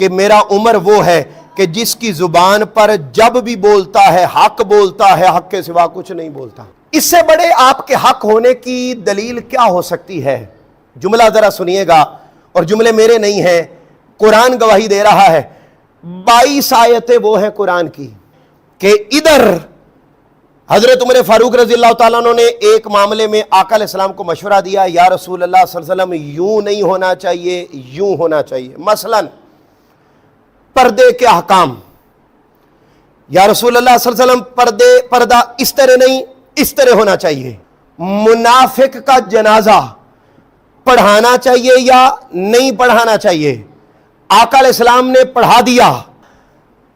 کہ میرا عمر وہ ہے کہ جس کی زبان پر جب بھی بولتا ہے حق بولتا ہے، حق کے سوا کچھ نہیں بولتا۔ اس سے بڑے آپ کے حق ہونے کی دلیل کیا ہو سکتی ہے؟ جملہ ذرا سنیے گا، اور جملے میرے نہیں ہیں، قرآن گواہی دے رہا ہے۔ 22 آیتیں وہ ہیں قرآن کی کہ ادھر حضرت عمر فاروق رضی اللہ تعالیٰ عنہ نے ایک معاملے میں آقا علیہ السلام کو مشورہ دیا، یا رسول اللہ صلی اللہ علیہ وسلم یوں نہیں ہونا چاہیے، یوں ہونا چاہیے۔ مثلا پردے کے احکام، یا رسول اللہ صلی اللہ علیہ وسلم پردہ اس طرح نہیں، اس طرح ہونا چاہیے۔ منافق کا جنازہ پڑھانا چاہیے یا نہیں پڑھانا چاہیے؟ آقا علیہ السلام نے پڑھا دیا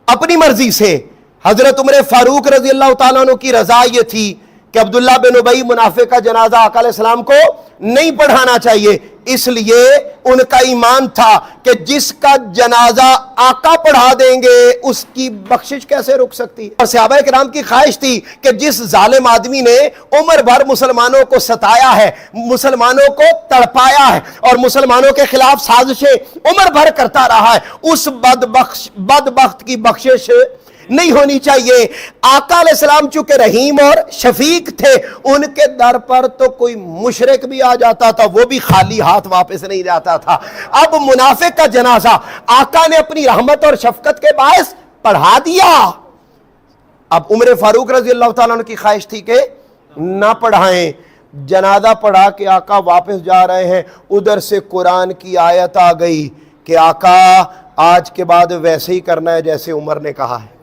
اپنی مرضی سے۔ حضرت عمر فاروق رضی اللہ تعالیٰ عنہ کی رضا یہ تھی کہ عبداللہ بن ابی منافق کا جنازہ آقا علیہ السلام کو نہیں پڑھانا چاہیے، اس لیے ان کا ایمان تھا کہ جس کا جنازہ آقا پڑھا دیں گے اس کی بخشش کیسے رک سکتی ہے۔ اور صحابہ کرام کی خواہش تھی کہ جس ظالم آدمی نے عمر بھر مسلمانوں کو ستایا ہے، مسلمانوں کو تڑپایا ہے اور مسلمانوں کے خلاف سازشیں عمر بھر کرتا رہا ہے، اس بدبخت کی بخشش نہیں ہونی چاہیے۔ آقا علیہ السلام چونکہ رحیم اور شفیق تھے، ان کے در پر تو کوئی مشرک بھی آ جاتا تھا، وہ بھی خالی ہاتھ واپس نہیں جاتا تھا۔ اب منافق کا جنازہ آقا نے اپنی رحمت اور شفقت کے باعث پڑھا دیا۔ اب عمر فاروق رضی اللہ تعالیٰ عنہ کی خواہش تھی کہ نہ پڑھائیں، جنازہ پڑھا کے آقا واپس جا رہے ہیں، ادھر سے قرآن کی آیت آ گئی کہ آقا آج کے بعد ویسے ہی کرنا ہے جیسے عمر نے کہا ہے۔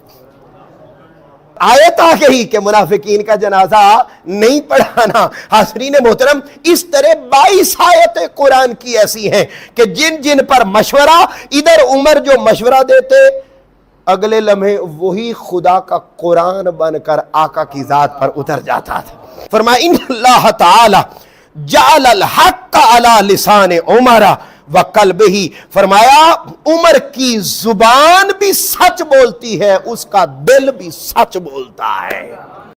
آیت آ گئی کہ منافقین کا جنازہ نہیں پڑھانا۔ حاضرین محترم، اس طرح 22 آیتیں قرآن کی ایسی ہیں کہ جن جن پر مشورہ، ادھر عمر جو مشورہ دیتے، اگلے لمحے وہی خدا کا قرآن بن کر آقا کی ذات پر اتر جاتا تھا۔ فرمایا ان اللہ تعالی جعل الحق علی لسان عمر وقلبہ، فرمایا عمر کی زبان بھی سچ بولتی ہے، اس کا دل بھی سچ بولتا ہے۔